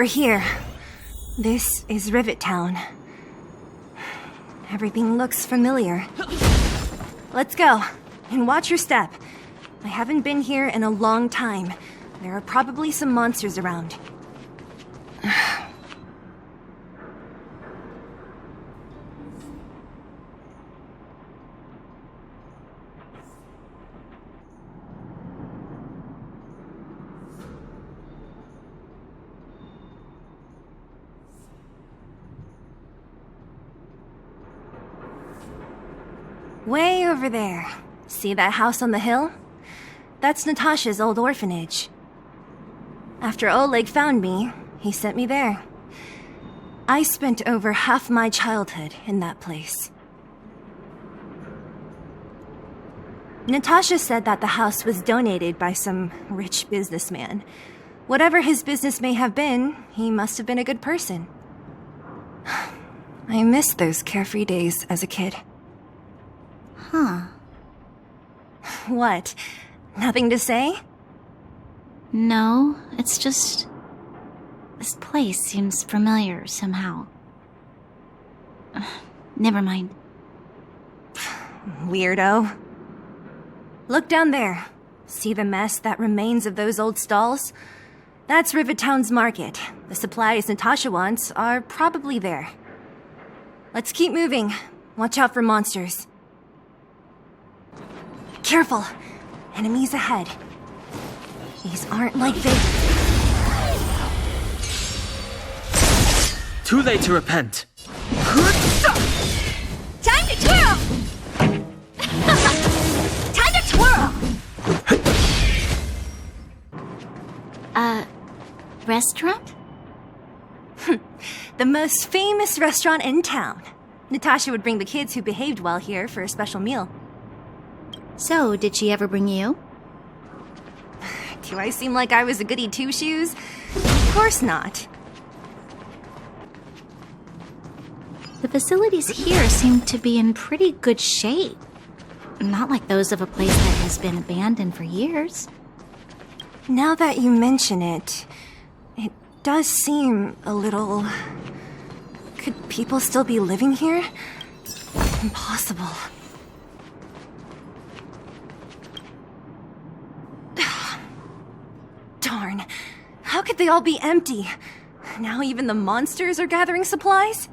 We're here. This is Rivet Town. Everything looks familiar. Let's go, and watch your step. I haven't been here in a long time. There are probably some monsters around. Way over there. See that house on the hill? That's Natasha's old orphanage. After Oleg found me, he sent me there. I spent over half my childhood in that place. Natasha said that the house was donated by some rich businessman. Whatever his business may have been, he must have been a good person. I miss those carefree days as a kid. Huh. What? Nothing to say? No, it's just... this place seems familiar somehow. Never mind. Weirdo. Look down there. See the mess that remains of those old stalls? That's Rivet Town's market. The supplies Natasha wants are probably there. Let's keep moving. Watch out for monsters. Careful! Enemies ahead. These aren't like they... Too late to repent. Time to twirl! Time to twirl! Restaurant? The most famous restaurant in town. Natasha would bring the kids who behaved well here for a special meal. So, did she ever bring you? Do I seem like I was a goody two-shoes? Of course not. The facilities here seem to be in pretty good shape. Not like those of a place that has been abandoned for years. Now that you mention it, it does seem a little... Could people still be living here? Impossible. Darn. How could they all be empty? Now even the monsters are gathering supplies?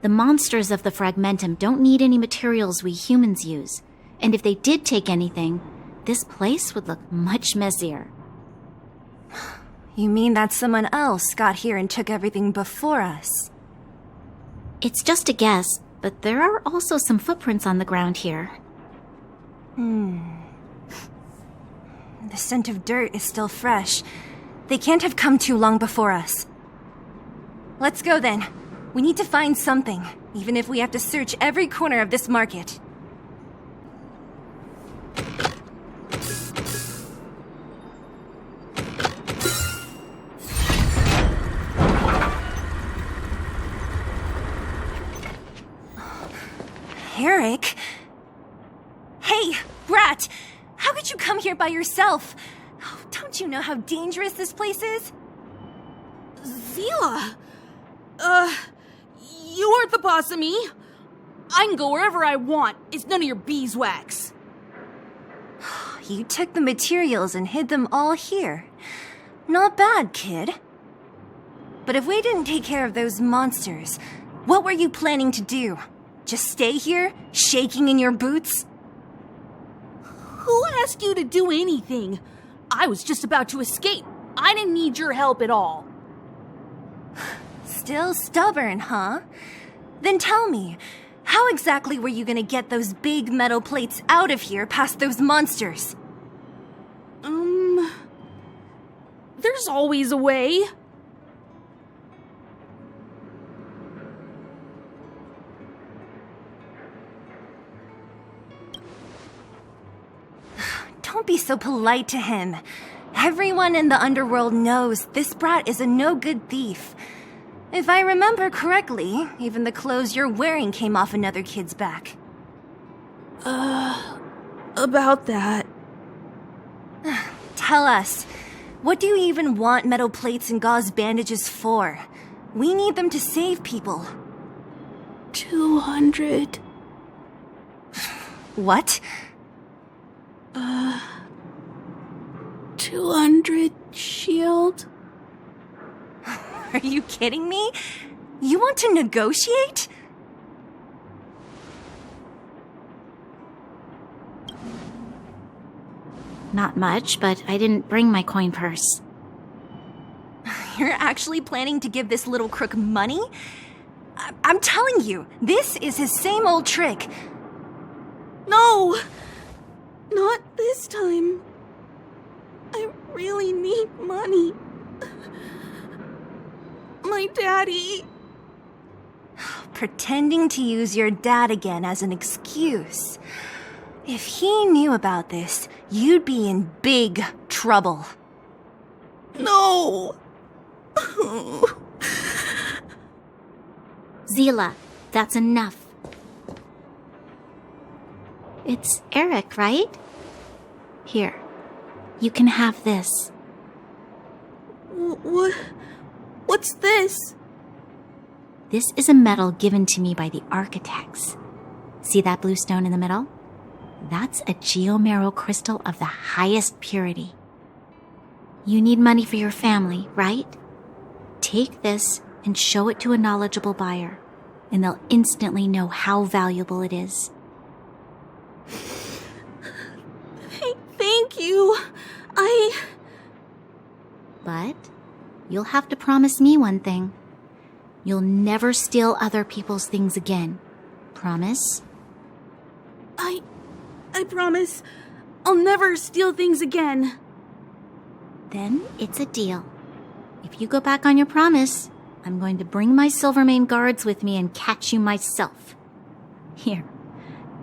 The monsters of the Fragmentum don't need any materials we humans use. And if they did take anything, this place would look much messier. You mean that someone else got here and took everything before us? It's just a guess, but there are also some footprints on the ground here. The scent of dirt is still fresh. They can't have come too long before us. Let's go then. We need to find something, even if we have to search every corner of this market. Eric? Hey, brat! How could you come here by yourself? Oh, don't you know how dangerous this place is? Zila! You aren't the boss of me. I can go wherever I want. It's none of your beeswax. You took the materials and hid them all here. Not bad, kid. But if we didn't take care of those monsters, what were you planning to do? Just stay here, shaking in your boots? Who asked you to do anything? I was just about to escape. I didn't need your help at all. Still stubborn, huh? Then tell me, how exactly were you gonna get those big metal plates out of here past those monsters? There's always a way. Don't be so polite to him. Everyone in the underworld knows this brat is a no-good thief. If I remember correctly, even the clothes you're wearing came off another kid's back. About that. Tell us, What do you even want metal plates and gauze bandages for? We need them to save people. 200. What? 200 shield? Are you kidding me? You want to negotiate? Not much, but I didn't bring my coin purse. You're actually planning to give this little crook money? I'm telling you, this is his same old trick. No! Not this time. I really need money. My daddy. Pretending to use your dad again as an excuse. If he knew about this, you'd be in big trouble. No! Zila, that's enough. It's Eric, right? Here, you can have this. What's this? This is a medal given to me by the architects. See that blue stone in the middle? That's a geomerald crystal of the highest purity. You need money for your family, right? Take this and show it to a knowledgeable buyer, and they'll instantly know how valuable it is. Thank you. But you'll have to promise me one thing. You'll never steal other people's things again. Promise? I promise. I'll never steal things again. Then it's a deal. If you go back on your promise, I'm going to bring my Silvermane guards with me and catch you myself. Here,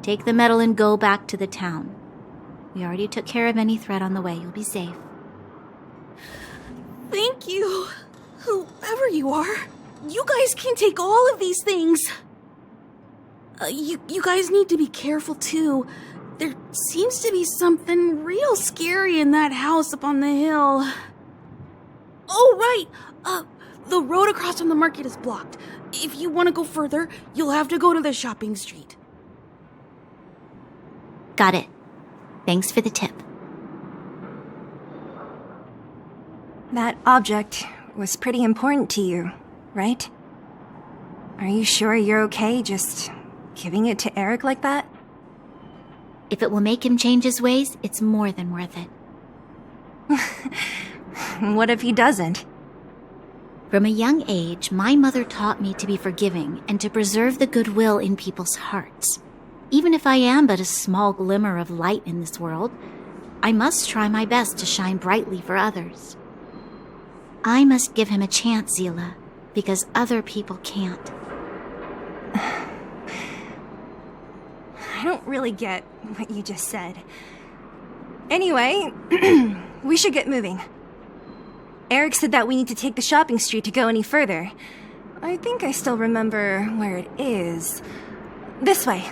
take the medal and go back to the town. We already took care of any threat on the way. You'll be safe. Thank you. Whoever you are, you guys can take all of these things. You guys need to be careful too. There seems to be something real scary in that house up on the hill. Oh, right. The road across from the market is blocked. If you want to go further, you'll have to go to the shopping street. Got it. Thanks for the tip. That object was pretty important to you, right? Are you sure you're okay just giving it to Eric like that? If it will make him change his ways, it's more than worth it. What if he doesn't? From a young age, my mother taught me to be forgiving and to preserve the goodwill in people's hearts. Even if I am but a small glimmer of light in this world, I must try my best to shine brightly for others. I must give him a chance, Zila, because other people can't. I don't really get what you just said. Anyway, we should get moving. Eric said that we need to take the shopping street to go any further. I think I still remember where it is. This way.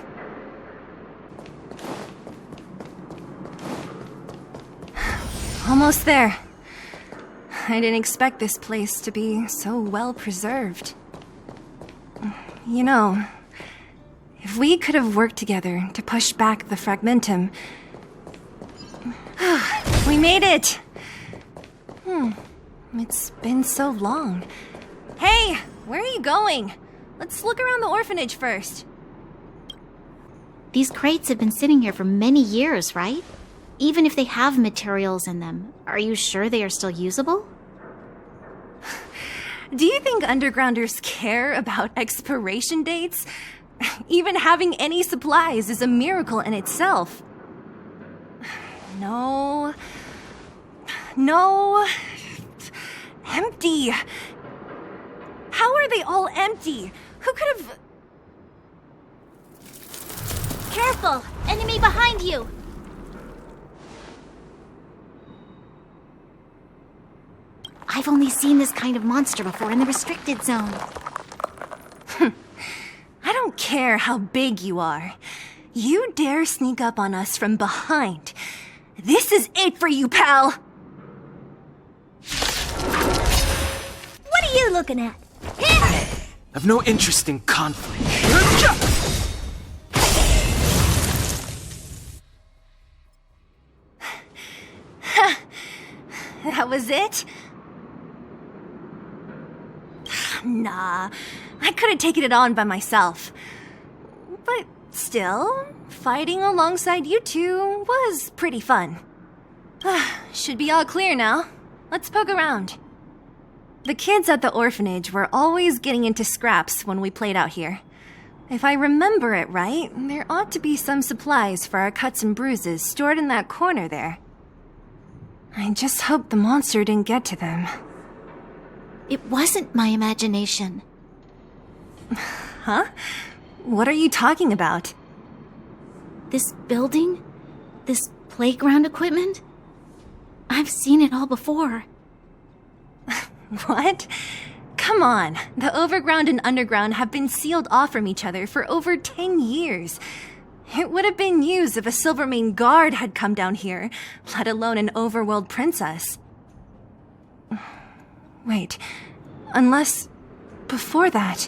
Almost there. I didn't expect this place to be so well preserved. You know, if we could have worked together to push back the Fragmentum... We made it! It's been so long. Hey, where are you going? Let's look around the orphanage first. These crates have been sitting here for many years, right? Even if they have materials in them, are you sure they are still usable? Do you think undergrounders care about expiration dates? Even having any supplies is a miracle in itself. No. Empty. How are they all empty? Who could have... Careful! Enemy behind you! I've only seen this kind of monster before in the restricted zone. I don't care how big you are. You dare sneak up on us from behind. This is it for you, pal! What are you looking at? I've no interest in conflict. That was it? Nah, I could have taken it on by myself. But still, fighting alongside you two was pretty fun. Should be all clear now. Let's poke around. The kids at the orphanage were always getting into scraps when we played out here. If I remember it right, there ought to be some supplies for our cuts and bruises stored in that corner there. I just hope the monster didn't get to them. It wasn't my imagination. Huh? What are you talking about? This building? This playground equipment? I've seen it all before. What? Come on. The overground and underground have been sealed off from each other for over 10 years. It would have been news if a Silvermane guard had come down here, let alone an overworld princess. Wait, unless before that...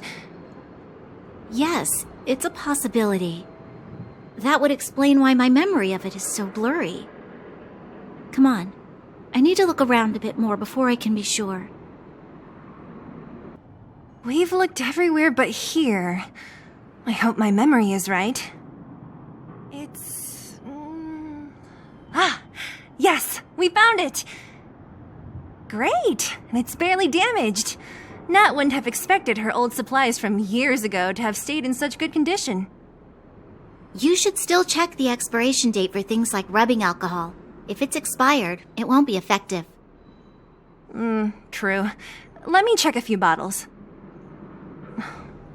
Yes, it's a possibility. That would explain why my memory of it is so blurry. Come on, I need to look around a bit more before I can be sure. We've looked everywhere but here. I hope my memory is right. It's... yes, we found it! Great, and it's barely damaged. Nat wouldn't have expected her old supplies from years ago to have stayed in such good condition. You should still check the expiration date for things like rubbing alcohol. If it's expired, it won't be effective. True. Let me check a few bottles.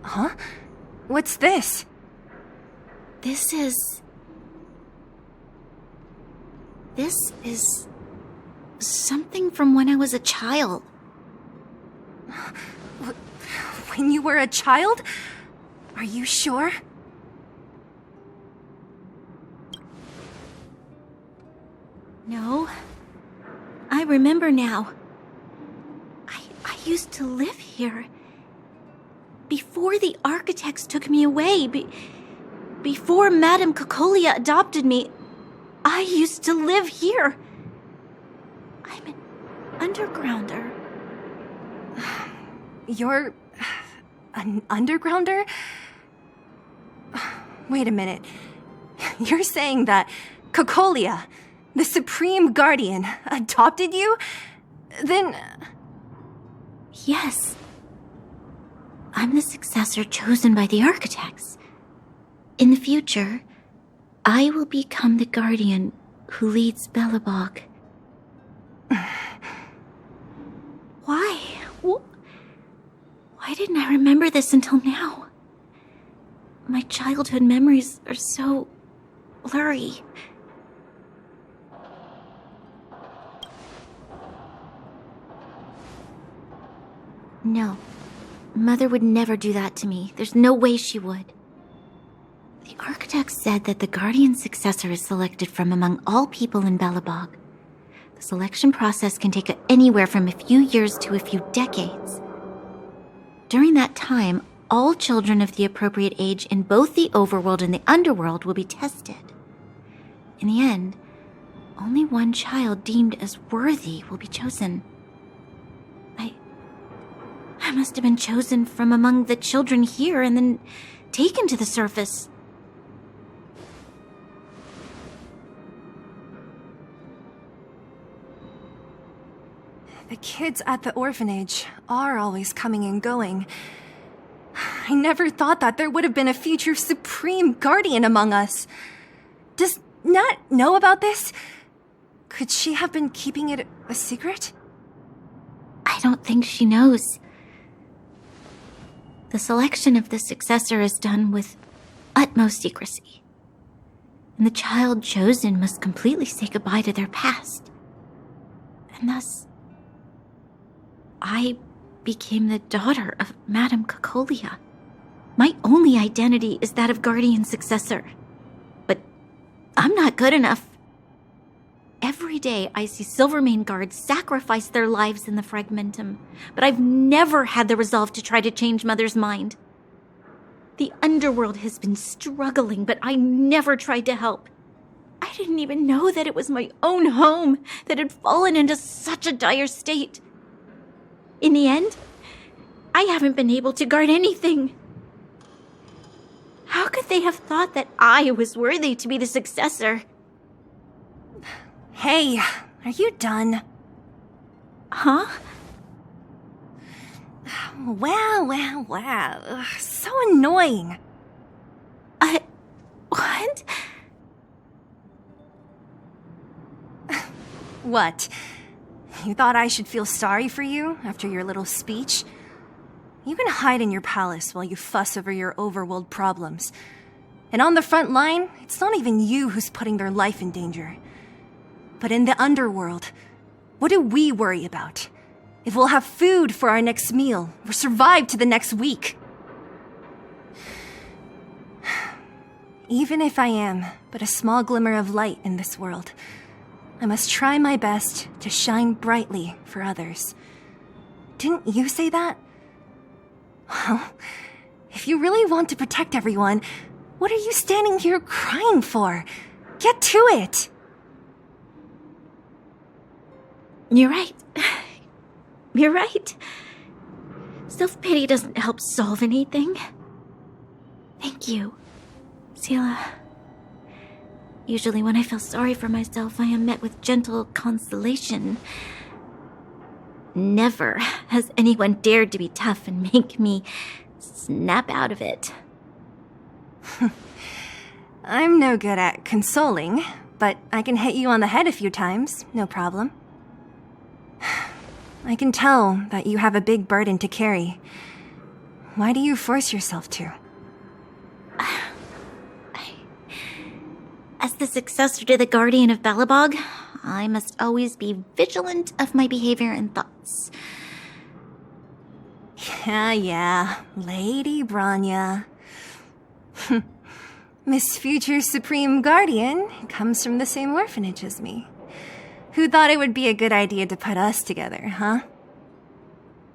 Huh? What's this? This is something from when I was a child. When you were a child? Are you sure? No. I remember now. I used to live here. Before the architects took me away, before Madame Cocolia adopted me, I used to live here. I'm an undergrounder. You're... an undergrounder? Wait a minute. You're saying that Cocolia, the Supreme Guardian, adopted you? Then... Yes. I'm the successor chosen by the architects. In the future, I will become the guardian who leads Belobog. Why? Why didn't I remember this until now? My childhood memories are so blurry. No. Mother would never do that to me. There's no way she would. The architect said that the guardian successor is selected from among all people in Belobog. The selection process can take anywhere from a few years to a few decades. During that time, all children of the appropriate age in both the overworld and the underworld will be tested. In the end, only one child deemed as worthy will be chosen. I must have been chosen from among the children here and then taken to the surface. The kids at the orphanage are always coming and going. I never thought that there would have been a future Supreme Guardian among us. Does Nat know about this? Could she have been keeping it a secret? I don't think she knows. The selection of the successor is done with utmost secrecy. And the child chosen must completely say goodbye to their past. And thus, I became the daughter of Madame Cocolia. My only identity is that of guardian successor. But I'm not good enough. Every Every day I see Silvermane guards sacrifice their lives in the Fragmentum, but I've never had the resolve to try to change Mother's mind. The underworld has been struggling, but I never tried to help. I didn't even know that it was my own home that had fallen into such a dire state. In the end, I haven't been able to guard anything. How could they have thought that I was worthy to be the successor? Hey, are you done? Huh? Wow. Ugh, so annoying. What? What? You thought I should feel sorry for you after your little speech? You can hide in your palace while you fuss over your overworld problems. And on the front line, it's not even you who's putting their life in danger. But in the underworld, what do we worry about? If we'll have food for our next meal, or survive to the next week. Even if I am but a small glimmer of light in this world, I must try my best to shine brightly for others. Didn't you say that? Well, if you really want to protect everyone, what are you standing here crying for? Get to it! You're right. You're right. Self-pity doesn't help solve anything. Thank you, Sela. Usually when I feel sorry for myself, I am met with gentle consolation. Never has anyone dared to be tough and make me snap out of it. I'm no good at consoling, but I can hit you on the head a few times, no problem. I can tell that you have a big burden to carry. Why do you force yourself to? As the successor to the Guardian of Belobog, I must always be vigilant of my behavior and thoughts. Yeah, Lady Branya. Miss Future Supreme Guardian comes from the same orphanage as me. Who thought it would be a good idea to put us together, huh?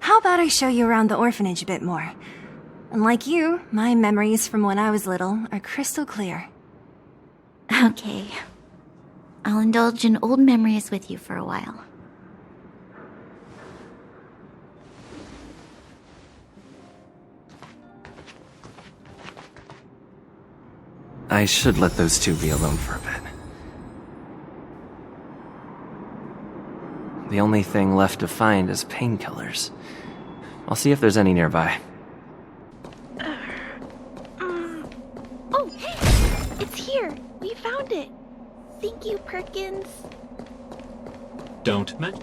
How about I show you around the orphanage a bit more? Unlike you, my memories from when I was little are crystal clear. Okay. I'll indulge in old memories with you for a while. I should let those two be alone for a bit. The only thing left to find is painkillers. I'll see if there's any nearby. Oh, hey! It's here! We found it! Thank you, Perkins. Don't mention.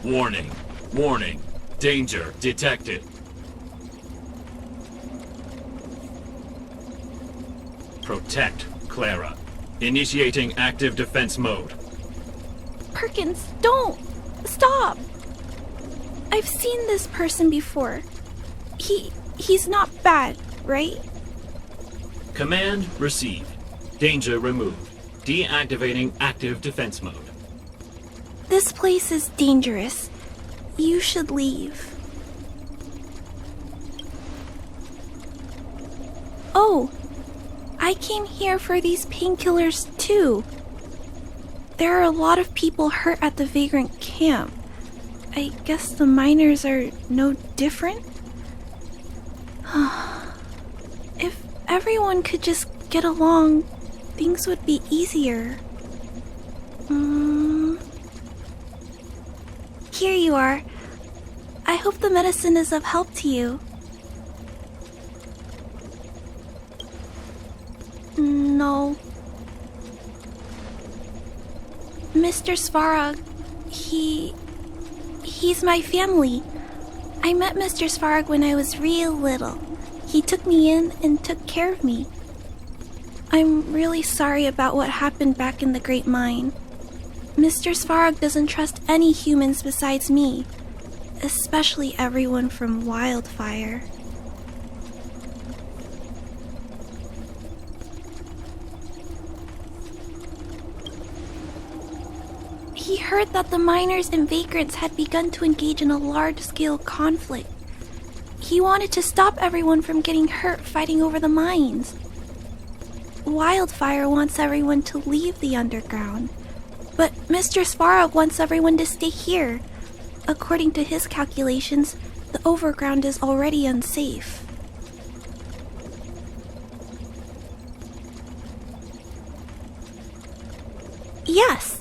Warning. Warning. Danger detected. Protect Clara. Initiating active defense mode. Perkins, don't! Stop! I've seen this person before. He's not bad, right? Command received. Danger removed. Deactivating active defense mode. This place is dangerous. You should leave. Oh, I came here for these painkillers too. There are a lot of people hurt at the Vagrant camp. I guess the miners are no different? If everyone could just get along, things would be easier. Here you are. I hope the medicine is of help to you. No. Mr. Svarog, he's my family. I met Mr. Svarog when I was real little. He took me in and took care of me. I'm really sorry about what happened back in the Great Mine. Mr. Svarog doesn't trust any humans besides me, especially everyone from Wildfire. He heard that the miners and vagrants had begun to engage in a large-scale conflict. He wanted to stop everyone from getting hurt fighting over the mines. Wildfire wants everyone to leave the underground, but Mr. Svarog wants everyone to stay here. According to his calculations, the overground is already unsafe. Yes.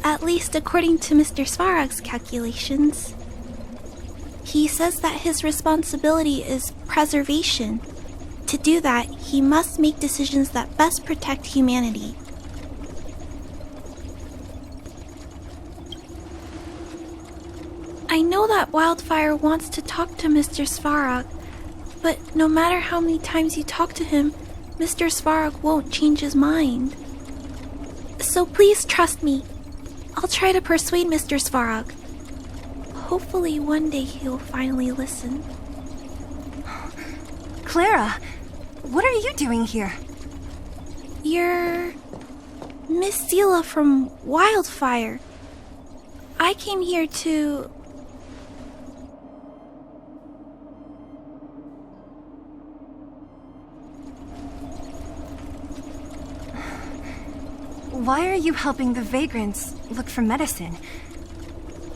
At least according to Mr. Svarog's calculations. He says that his responsibility is preservation. To do that, he must make decisions that best protect humanity. I know that Wildfire wants to talk to Mr. Svarog, but no matter how many times you talk to him, Mr. Svarog won't change his mind. So please trust me. I'll try to persuade Mr. Svarog. Hopefully one day he'll finally listen. Clara, what are you doing here? You're Miss Seela from Wildfire. I came here to... Why are you helping the vagrants look for medicine?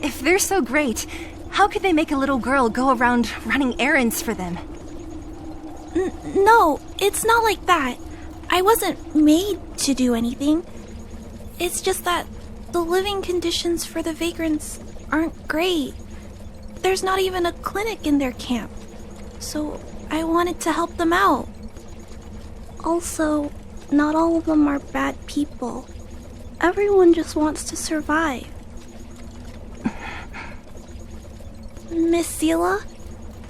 If they're so great, how could they make a little girl go around running errands for them? No, it's not like that. I wasn't made to do anything. It's just that the living conditions for the vagrants aren't great. There's not even a clinic in their camp. So I wanted to help them out. Also, not all of them are bad people. Everyone just wants to survive. Miss Seela,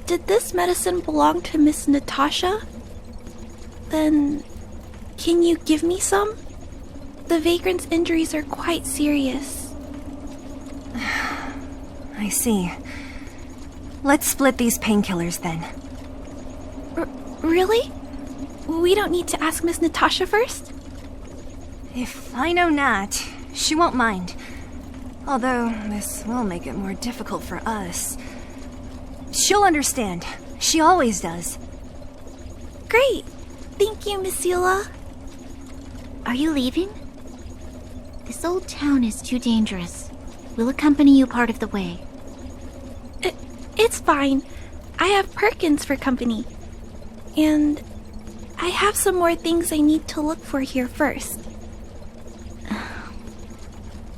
did this medicine belong to Miss Natasha? Then, can you give me some? The vagrant's injuries are quite serious. I see. Let's split these painkillers then. Really? We don't need to ask Miss Natasha first? If I know Nat, she won't mind. Although, this will make it more difficult for us. She'll understand. She always does. Great! Thank you, Miss Seela. Are you leaving? This old town is too dangerous. We'll accompany you part of the way. It's fine. I have Perkins for company. And I have some more things I need to look for here first.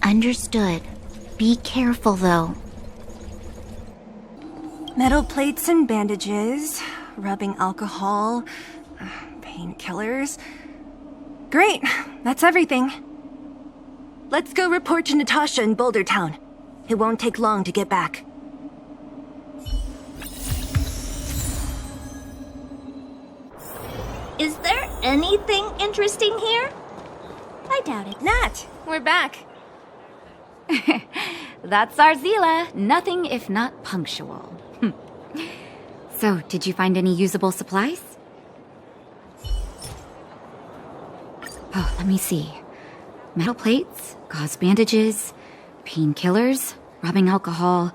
Understood. Be careful, though. Metal plates and bandages, rubbing alcohol, painkillers. Great, that's everything. Let's go report to Natasha in Boulder Town. It won't take long to get back. Is there anything interesting here? I doubt it. Nat, we're back. That's our Seela. Nothing if not punctual. So, did you find any usable supplies? Oh, let me see. Metal plates, gauze bandages, painkillers, rubbing alcohol.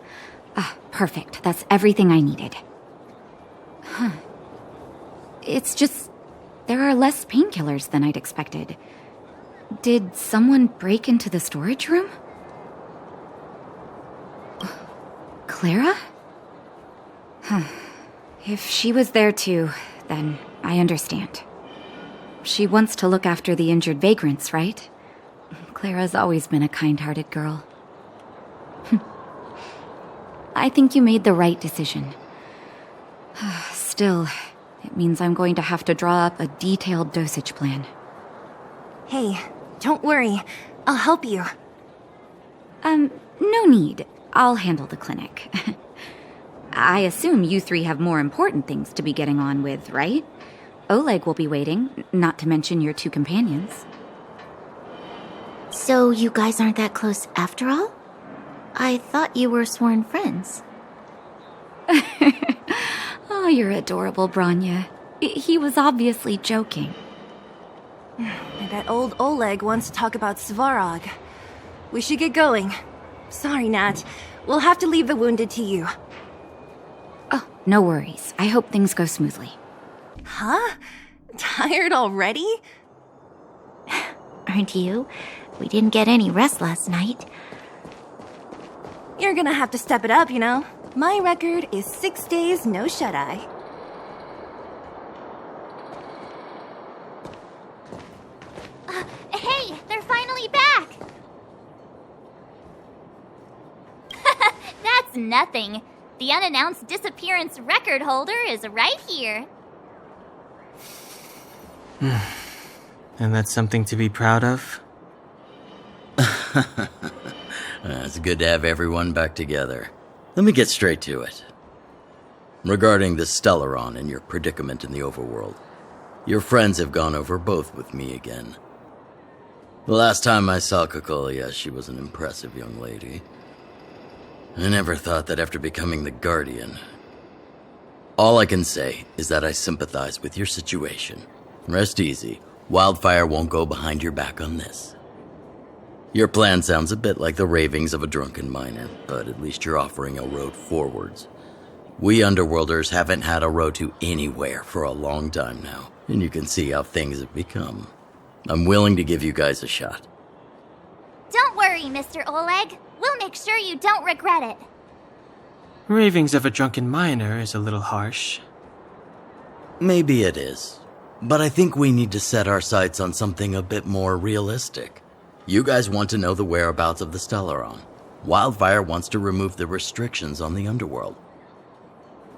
Perfect. That's everything I needed. Huh. It's just, there are less painkillers than I'd expected. Did someone break into the storage room? Clara? Huh. If she was there too, then I understand. She wants to look after the injured vagrants, right? Clara's always been a kind-hearted girl. I think you made the right decision. Still, it means I'm going to have to draw up a detailed dosage plan. Hey, don't worry. I'll help you. No need. I'll handle the clinic. I assume you three have more important things to be getting on with, right? Oleg will be waiting, not to mention your two companions. So you guys aren't that close after all? I thought you were sworn friends. Oh, you're adorable, Branya. He was obviously joking. I bet old Oleg wants to talk about Svarog. We should get going. Sorry, Nat. We'll have to leave the wounded to you. Oh, no worries. I hope things go smoothly. Huh? Tired already? Aren't you? We didn't get any rest last night. You're gonna have to step it up, you know. My record is 6 days, no shut-eye. Hey, they're finally back! That's nothing. The unannounced disappearance record holder is right here. And that's something to be proud of? It's good to have everyone back together. Let me get straight to it. Regarding the Stellaron and your predicament in the overworld, your friends have gone over both with me again. The last time I saw Kokolia, she was an impressive young lady. I never thought that after becoming the Guardian. All I can say is that I sympathize with your situation. Rest easy. Wildfire won't go behind your back on this. Your plan sounds a bit like the ravings of a drunken miner, but at least you're offering a road forwards. We Underworlders haven't had a road to anywhere for a long time now, and you can see how things have become. I'm willing to give you guys a shot. Don't worry, Mr. Oleg. We'll make sure you don't regret it. Ravings of a drunken miner is a little harsh. Maybe it is, but I think we need to set our sights on something a bit more realistic. You guys want to know the whereabouts of the Stellaron. Wildfire wants to remove the restrictions on the Underworld.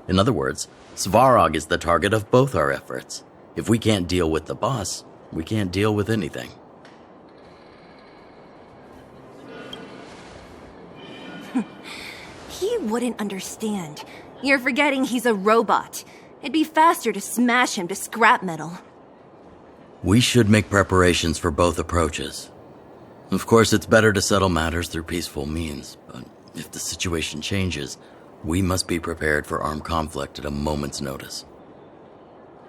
In other words, Svarog is the target of both our efforts. If we can't deal with the boss, we can't deal with anything. He wouldn't understand. You're forgetting he's a robot. It'd be faster to smash him to scrap metal. We should make preparations for both approaches. Of course, it's better to settle matters through peaceful means, but if the situation changes, we must be prepared for armed conflict at a moment's notice.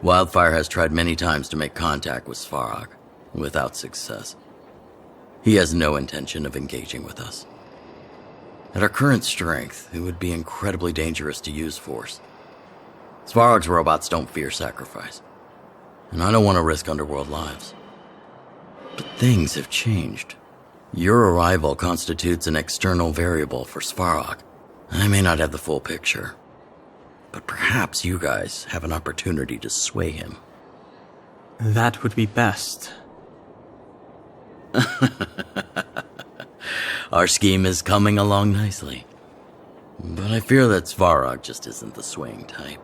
Wildfire has tried many times to make contact with Svarog, without success. He has no intention of engaging with us. At our current strength, it would be incredibly dangerous to use force. Svarog's robots don't fear sacrifice, and I don't want to risk Underworld lives. But things have changed. Your arrival constitutes an external variable for Svarog. I may not have the full picture, but perhaps you guys have an opportunity to sway him. That would be best. Our scheme is coming along nicely. But I fear that Svarog just isn't the swaying type.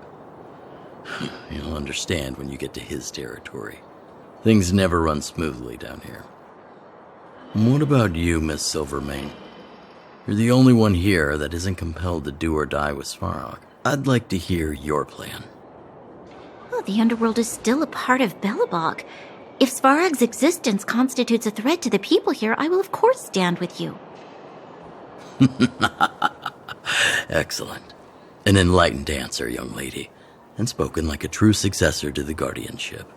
You'll understand when you get to his territory. Things never run smoothly down here. And what about you, Miss Silvermane? You're the only one here that isn't compelled to do or die with Svarog. I'd like to hear your plan. Oh, the Underworld is still a part of Belobog. If Svarog's existence constitutes a threat to the people here, I will of course stand with you. Excellent. An enlightened answer, young lady, and spoken like a true successor to the guardianship.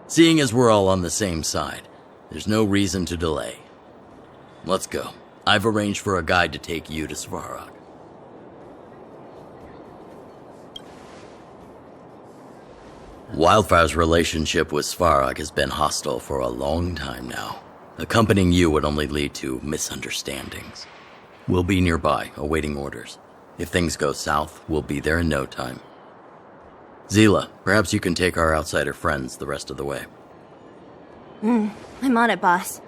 Seeing as we're all on the same side, there's no reason to delay. Let's go. I've arranged for a guide to take you to Svarog. Wildfire's relationship with Svarog has been hostile for a long time now. Accompanying you would only lead to misunderstandings. We'll be nearby, awaiting orders. If things go south, we'll be there in no time. Zila, perhaps you can take our outsider friends the rest of the way. I'm on it, boss.